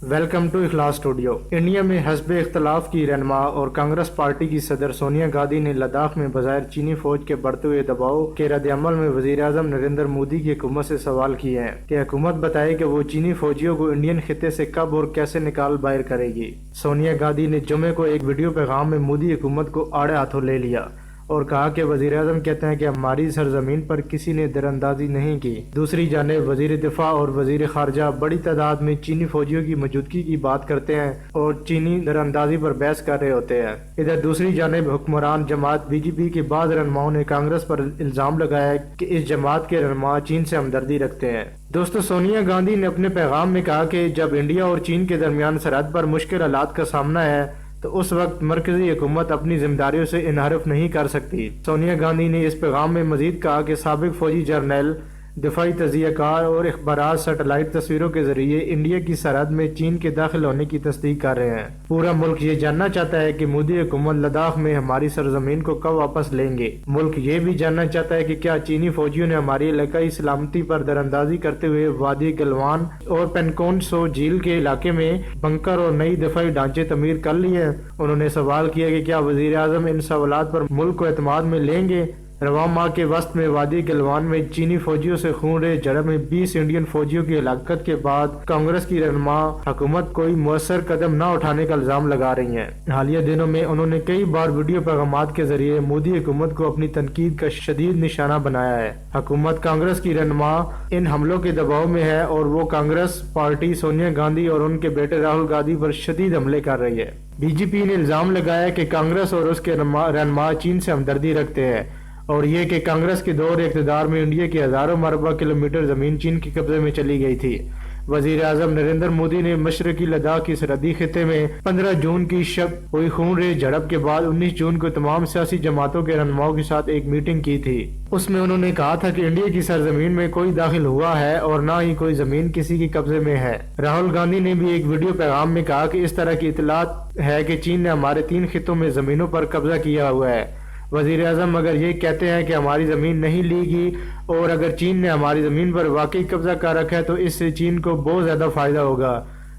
Welcome to Ikhlas studio. India में हस्ब इख्तलाफ की रहनुमा और कांग्रेस पार्टी की सदर सोनिया गांधी ने लद्दाख में बग़ैर चीनी फौज के बढ़ते हुए दबाव के रद्द-ए-अमल में वज़ीर-ए-आज़म नरेंद्र मोदी की हुकूमत से सवाल किए हैं कि हुकूमत बताए कि वो चीनी फौजियों को इंडियन खिते से कब और कैसे निकाल बाहर करेगी। सोनिया गांधी ने जुमे को एक वीडियो पैगाम में मोदी हुकूमत को आड़े हाथों ले लिया और कहा कि वज़ीर-ए-आज़म कहते हैं कि हमारी सरजमीन पर किसी ने दरअंदाजी नहीं की। दूसरी जानिब वज़ीर दिफा और वज़ीर खारजा बड़ी तादाद में चीनी फौजियों की मौजूदगी की बात करते हैं और चीनी दरअंदाजी पर बहस कर रहे होते हैं। इधर दूसरी जानिब हुक्मरान जमात बीजेपी के बाद रहनुमाओं ने कांग्रेस पर इल्जाम लगाया कि इस जमात के रहनुमा चीन से हमदर्दी रखते हैं। दोस्तों, सोनिया गांधी ने अपने पैगाम में कहा कि जब इंडिया और चीन के दरमियान सरहद पर मुश्किल हालात का सामना है तो उस वक्त मरकजी हुकूमत अपनी जिम्मेदारियों से इनहरफ नहीं कर सकती। सोनिया गांधी ने इस पैगाम में मजीद कहा कि साबिक फौजी जर्नल, दिफाई तजियाकार और इखबारात सैटेलाइट तस्वीरों के जरिए इंडिया की सरहद में चीन के दाखिल होने की तस्दीक कर रहे हैं। पूरा मुल्क ये जानना चाहता है कि मोदी हुकूमत लद्दाख में हमारी सरजमीन को कब वापस लेंगे। मुल्क ये भी जानना चाहता है कि क्या चीनी फौजियों ने हमारी इलाकाई सलामती पर दरअंदाजी करते हुए वादी गलवान और पेनकोनसो झील के इलाके में बंकर और नई दिफाई ढांचे तमीर कर लिए हैं। उन्होंने सवाल किया कि क्या वजीर आजम इन सवालात पर मुल्क को एतमाद में लेंगे। रवां माह के वस्त में वादी गलवान में चीनी फौजियों से खून रेज झड़प में 20 इंडियन फौजियों की हलाकत के बाद कांग्रेस की रहनुमा हुकूमत कोई मुअस्सर कदम न उठाने का इल्जाम लगा रही हैं। हालिया दिनों में उन्होंने कई बार वीडियो पैगामात के जरिए मोदी हुकूमत को अपनी तनकीद का शदीद निशाना बनाया है। हुकूमत कांग्रेस की रहनुमा इन हमलों के दबाव में है और वो कांग्रेस पार्टी सोनिया गांधी और उनके बेटे राहुल गांधी पर शदीद हमले कर रही है। बीजेपी ने इल्जाम लगाया कि कांग्रेस और उसके रहनुमा चीन से हमदर्दी रखते हैं और ये कि कांग्रेस के दौर इक़्तिदार में इंडिया की हजारों मरबा किलोमीटर जमीन चीन के कब्जे में चली गई थी। वजीर आजम नरेंद्र मोदी ने मशरकी लद्दाख की सरहदी खिते में 15 जून की शब हुई खून रेज झड़प के बाद 19 जून को तमाम सियासी जमातों के रहनुमाओं के साथ एक मीटिंग की थी। उसमें उन्होंने कहा था कि इंडिया की सरजमीन में कोई दाखिल हुआ है और न ही कोई जमीन किसी के कब्जे में है। राहुल गांधी ने भी एक वीडियो पैगाम में कहा कि इस तरह की इतलात है कि चीन ने हमारे 3 खितों में जमीनों पर कब्जा किया हुआ है। वजीर आजम अगर ये कहते हैं कि हमारी ज़मीन नहीं लीगी और अगर चीन ने हमारी ज़मीन पर वाकई कब्जा कर रखा है तो इससे चीन को बहुत ज़्यादा फ़ायदा होगा।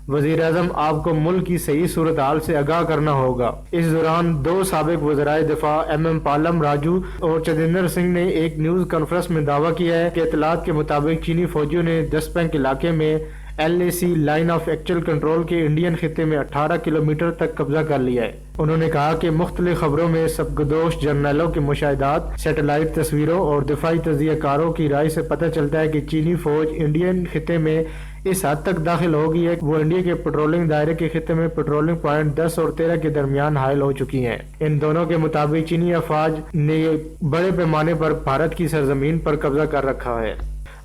वजीर आजम आपको मुल्क की सही सूरत हाल से आगाह करना होगा। इस दौरान 2 साबिक वज़राए दिफा MM पालम राजू और चंदेंद्र सिंह ने एक न्यूज़ कॉन्फ्रेंस में दावा किया है कि इतलात के मुताबिक चीनी फौजियों ने दसपैंक इलाके में LAC line of actual control के इंडियन खिते में 18 किलोमीटर तक कब्जा कर लिया है। उन्होंने कहा कि मुख्तलिफ खबरों में सबकदोश जर्नलों के मुशाहिदात, सैटेलाइट तस्वीरों और दिफाई तजियाकारों की राय से पता चलता है कि चीनी फौज इंडियन खिते में इस हद तक दाखिल हो गई है कि वो इंडिया के पेट्रोलिंग दायरे के खिते में पेट्रोलिंग पॉइंट 10 और 13 के दरमियान हायल हो चुकी हैं। इन दोनों के मुताबिक चीनी अफवाज ने बड़े पैमाने पर भारत की सरजमीन पर कब्जा कर रखा है।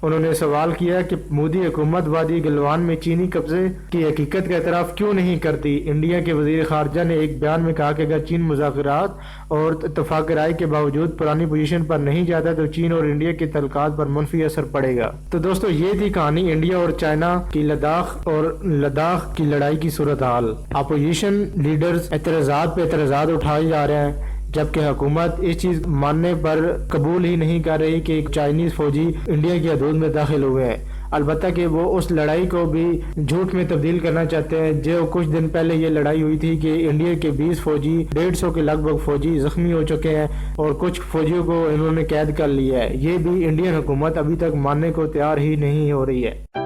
उन्होंने सवाल किया कि मोदी हुकूमत वादी गलवान में चीनी कब्जे की हकीकत का एतराफ़ क्यों नहीं करती। इंडिया के वज़ीर खारजा ने एक बयान में कहा कि अगर चीन मुज़ाकरात और इत्तफ़ाक़ राय के बावजूद पुरानी पोजीशन पर नहीं जाता तो चीन और इंडिया के तल्लुकात पर मनफी असर पड़ेगा। तो दोस्तों, ये थी कहानी इंडिया और चाइना की लद्दाख की लड़ाई की सूरत हाल। अपोजिशन लीडर्स एतराज़ात पे एतराज़ात उठाए जा रहे हैं जबकि हुकूमत इस चीज मानने पर कबूल ही नहीं कर रही कि एक चाइनीज फौजी इंडिया की हदूद में दाखिल हुए हैं। अलबत्ता कि वो उस लड़ाई को भी झूठ में तब्दील करना चाहते हैं। जो कुछ दिन पहले ये लड़ाई हुई थी कि इंडिया के 20 फौजी 150 के लगभग फौजी जख्मी हो चुके हैं और कुछ फौजियों को इन्होंने कैद कर लिया है। ये भी इंडियन हुकूमत अभी तक मानने को तैयार ही नहीं हो रही है।